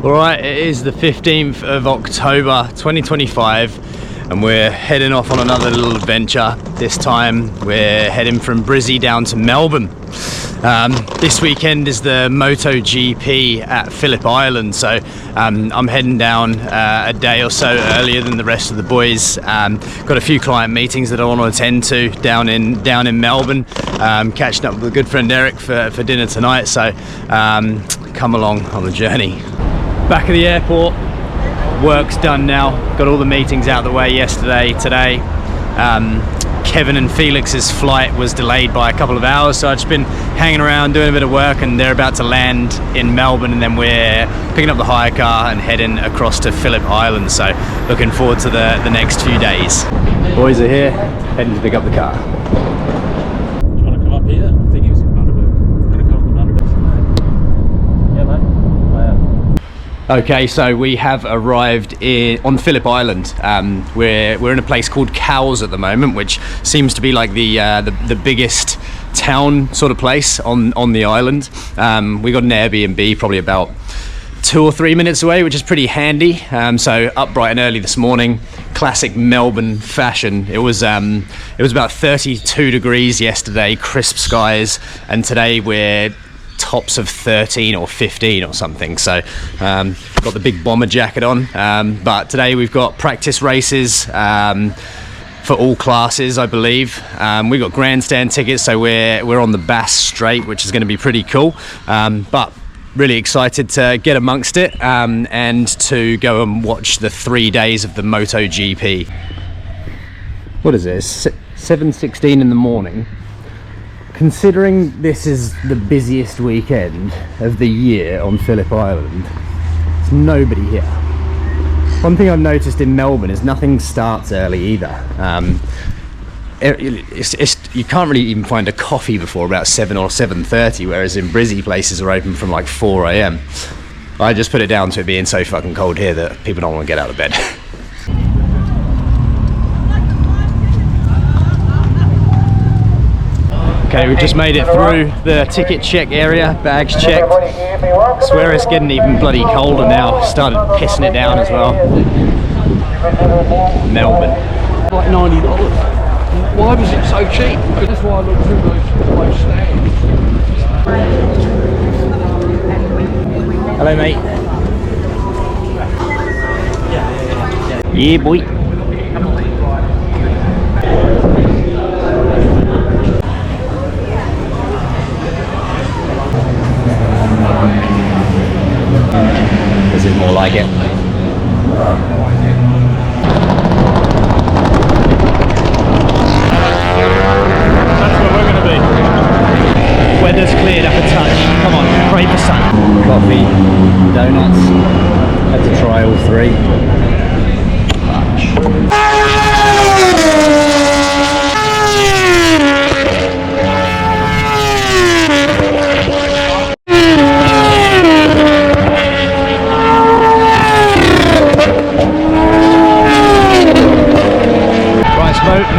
Alright, it is the 15th of October 2025 and we're heading off on another little adventure. This time we're heading from Brizzy down to Melbourne. This weekend is the MotoGP at Phillip Island, so I'm heading down a day or so earlier than the rest of the boys. Got a few client meetings that I want to attend to down in Melbourne. Catching up with a good friend Eric for dinner tonight, so come along on the journey. Back at the airport, work's done now. Got all the meetings out of the way yesterday, today. Kevin and Felix's flight was delayed by a couple of hours, so I've just been hanging around doing a bit of work, and they're about to land in Melbourne, and then we're picking up the hire car and heading across to Phillip Island, so looking forward to the next few days. Boys are here, heading to pick up the car. Do you want to come up here? I think he was in Bundaberg. Going to come from Bundaberg? Yeah, mate. Okay, so we have arrived on Phillip Island. We're in a place called Cowes at the moment, which seems to be like the biggest town sort of place on the island. We got an Airbnb probably about 2 or 3 minutes away, which is pretty handy. So up bright and early this morning, classic Melbourne fashion. It was about 32 degrees yesterday, crisp skies, and today we're tops of 13 or 15 or something, so got the big bomber jacket on, but today we've got practice races for all classes, I believe. We got grandstand tickets, so we're on the Bass Straight, which is going to be pretty cool, but really excited to get amongst it and to go and watch the 3 days of the MotoGP. What is this? 7:16 in the morning. Considering this is the busiest weekend of the year on Phillip Island, there's nobody here. One thing I've noticed in Melbourne is nothing starts early either. You can't really even find a coffee before about 7 or 7:30, whereas in Brizzy places are open from like 4 AM. I just put it down to it being so fucking cold here that people don't want to get out of bed. Okay, we've just made it through the ticket check area, bags checked. I swear it's getting even bloody colder now. Started pissing it down as well. Melbourne. Like $90. Why was it so cheap? That's why I looked through those stands. Hello, mate. Yeah, boy. Is it more like it? That's where we're going to be. Weather's cleared up a touch. Come on, pray for sun. Coffee, donuts. Had to try all three.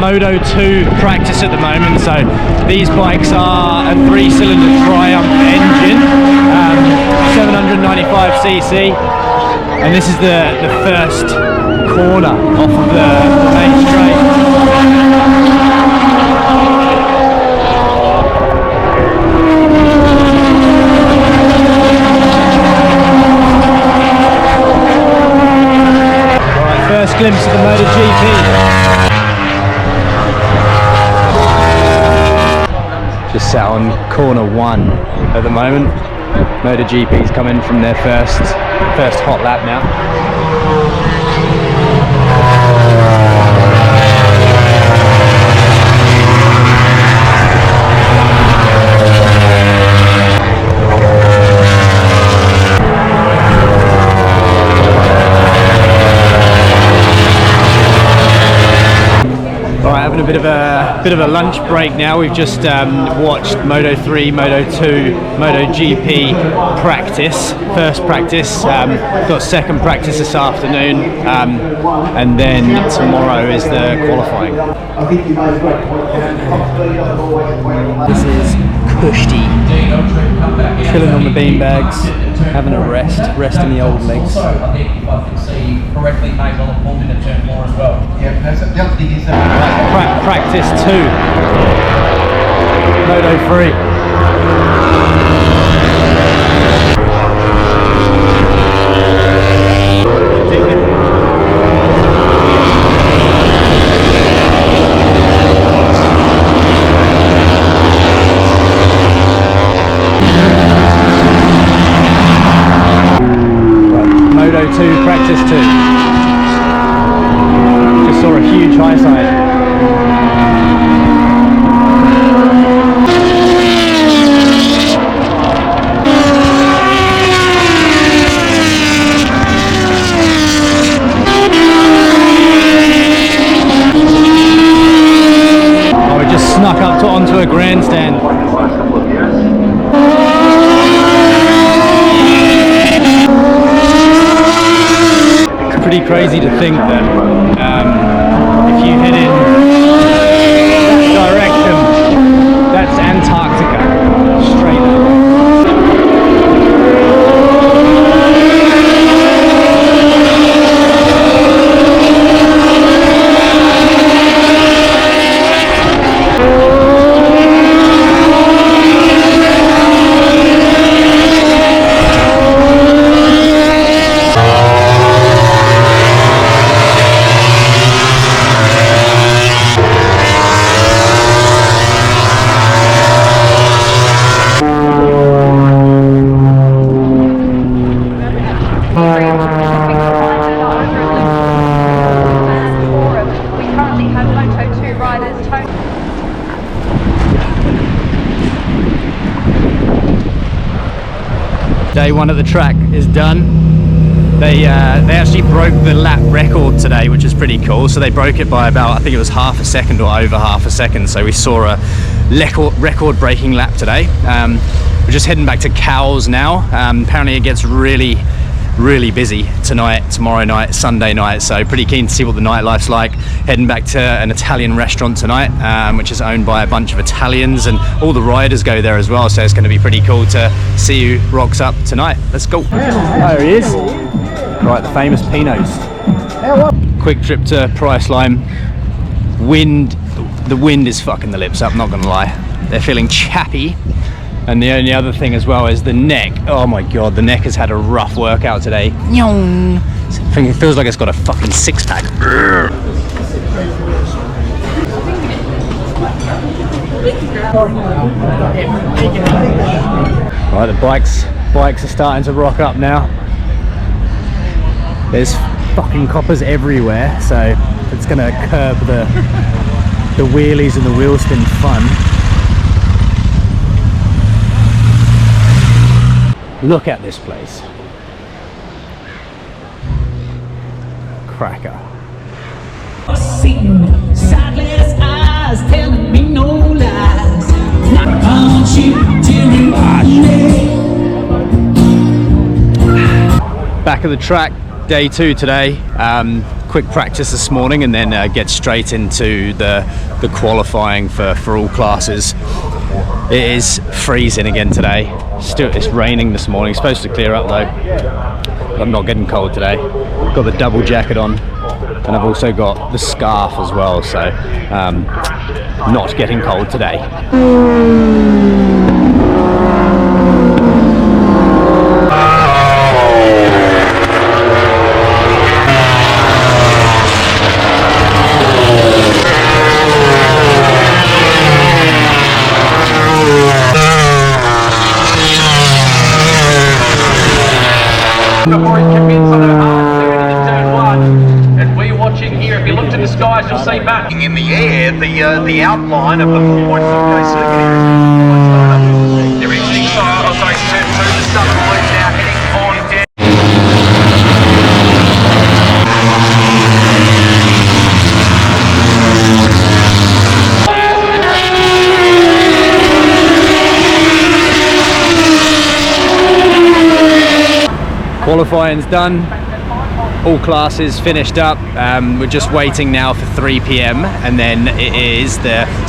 Moto 2 practice at the moment, so these bikes are a 3-cylinder Triumph engine, 795cc, and this is the first corner off of the main straight. Alright, first glimpse of the MotoGP. Just sat on corner 1 at the moment. MotoGP's coming from their first hot lap now. Having a bit of a lunch break now. We've just watched Moto 3, Moto 2, MotoGP practice. First practice, got second practice this afternoon, and then tomorrow is the qualifying. This is Kushti. chilling on the beanbags, having a resting the old legs. Practice 2, Moto 3. Moto 2, practice 2. Just saw a huge high side. Oh, we just snuck up onto a grandstand. Pretty crazy to think that if you head in that direction, that's Antarctica, straight up. Day 1 at the track is done. They actually broke the lap record today, which is pretty cool. So they broke it by about, I think it was half a second or over half a second. So we saw a record breaking lap today. We're just heading back to Cowes now. Apparently it gets really busy tonight, tomorrow night, Sunday night, so pretty keen to see what the nightlife's like. Heading back to an Italian restaurant tonight, which is owned by a bunch of Italians, and all the riders go there as well, so it's going to be pretty cool to see who rocks up tonight. Let's go. There he is. Right, the famous Pinots. Quick trip to Priceline. The wind is fucking the lips up, not gonna lie. They're feeling chappy. And the only other thing as well is the neck. Oh my god, the neck has had a rough workout today. It feels like it's got a fucking six-pack. Right, the bikes are starting to rock up now. There's fucking coppers everywhere, so it's gonna curb the wheelies and the wheel spin fun. Look at this place. Cracker. Sightless eyes telling me no lies. I want you till Back at the track, day 2 today. Quick practice this morning, and then get straight into the qualifying for all classes. It is freezing again today. Still, it's raining this morning. It's supposed to clear up though. But I'm not getting cold today. Got the double jacket on, and I've also got the scarf as well. So, not getting cold today. Before it commits on a hard turn in turn 1, and we're watching here. If you look to the skies, you'll see Matt in the air. The outline of the 4.5k circuit here is they're exiting turn 2. The southern loop now heading on down. Qualifying's done. all classes finished up. We're just waiting now for 3 p.m. and then it's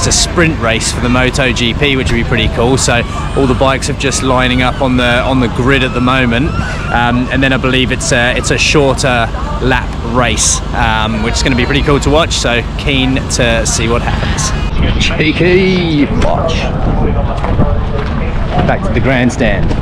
a sprint race for the MotoGP, which will be pretty cool. So all the bikes are just lining up on the grid at the moment, and then I believe it's a shorter lap race, which is going to be pretty cool to watch. So keen to see what happens. Cheeky watch. Back to the grandstand.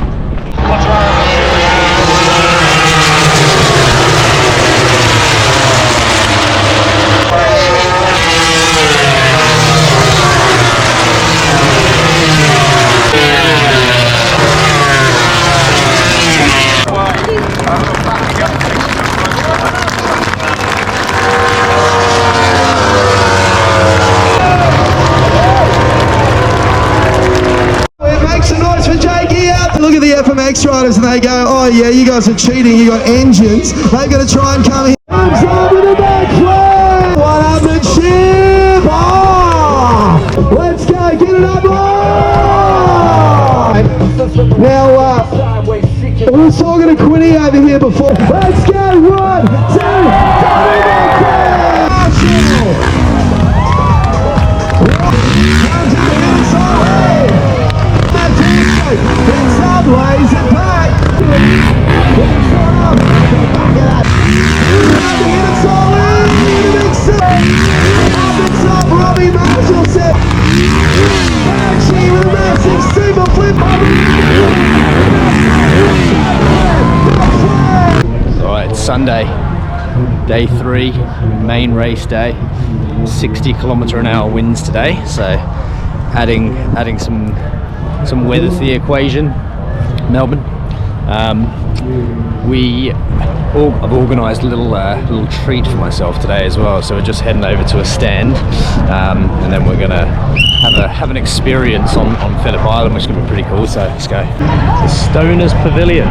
Look at the FMX riders and they go, oh yeah, you guys are cheating, you got engines. They're going to try and come here. Over the back way. What up the chip? Oh! Let's go, get it up. Oh! Now, we were talking to Quinny over here before. Let's go, 1, 2, 3, sideways and back. Robbie Marshall said, actually with a massive super flip. Alright, it's Sunday, day 3, main race day. 60km/h winds today, so adding some weather to the equation. Melbourne. I've organised a little treat for myself today as well. So we're just heading over to a stand, and then we're gonna have an experience on Phillip Island, which is gonna be pretty cool. So let's go. The Stoners Pavilion.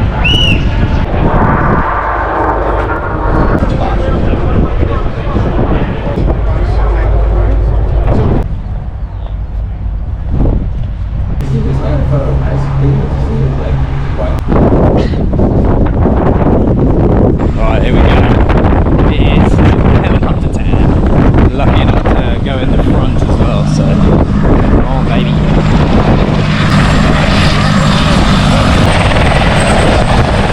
Alright, here we go. It is helicopter town. Lucky enough to go in the front as well, so come on baby.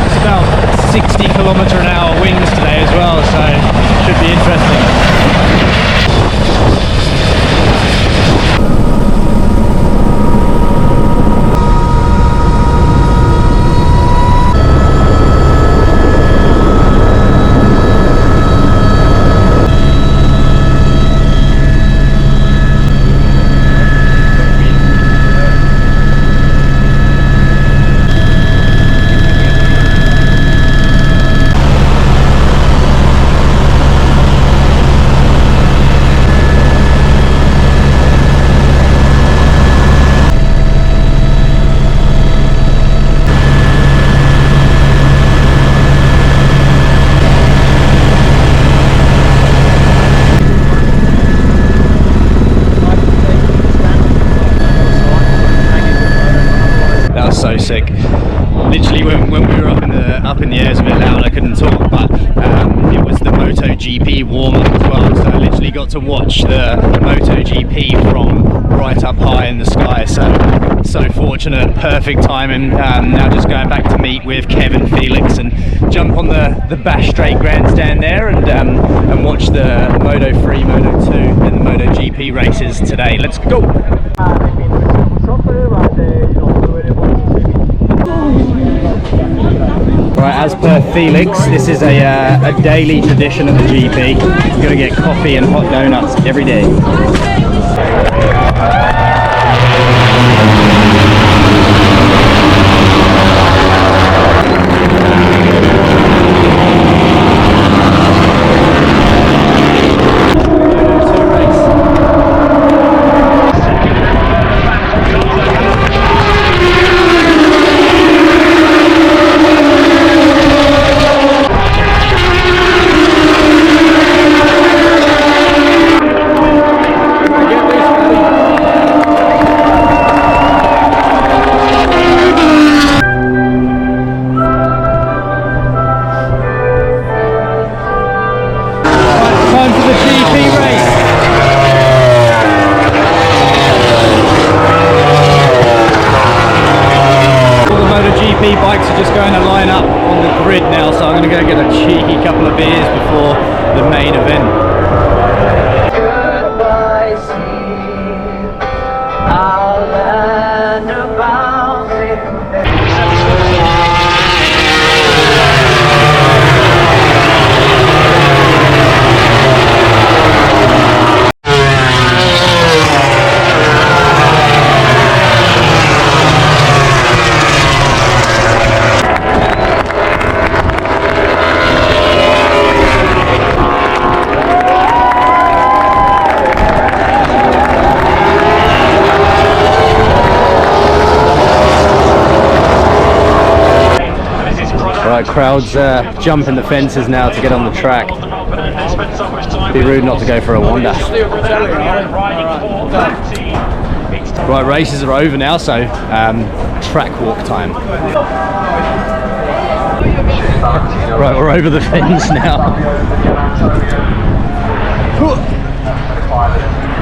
It's about 60km/h winds today as well, so should be interesting. So sick. Literally when we were up in the air, it was a bit loud, I couldn't talk, but it was the MotoGP warm-up as well, so I literally got to watch the MotoGP from right up high in the sky. So fortunate, perfect timing. Now just going back to meet with Kevin, Felix, and jump on the Bash Straight grandstand there and watch the Moto 3, Moto 2 and the MotoGP races today. Let's go! Right, as per Felix, this is a daily tradition of the GP. You're gonna get coffee and hot donuts every day. MotoGP bikes are just going to line up on the grid now, so I'm going to go get a cheeky couple of beers before the main event. Goodbye, sea. I'll land about it. Right, crowds jumping the fences now to get on the track. Be rude not to go for a wander. Right, races are over now, so track walk time. Right, we're over the fence now.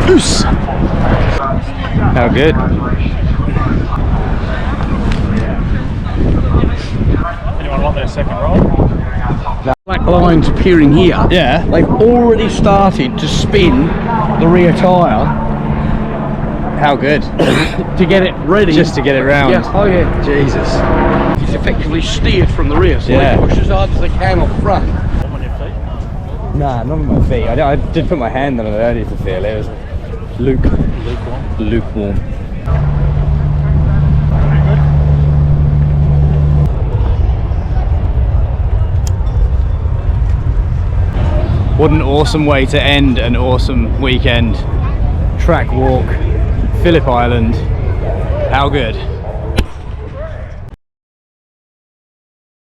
Oos! How good. Anyone want their second roll? Black lines appearing here. Yeah. They've already started to spin the rear tyre How good. to get it ready. Just to get it round. Yeah. Oh yeah. Jesus. It's effectively steered from the rear, so Yeah. they push as hard as they can off front. On your feet? Nah, not with my feet. I did put my hand on it earlier to feel it. It was lukewarm. What an awesome way to end an awesome weekend. Track walk, Phillip Island. How good.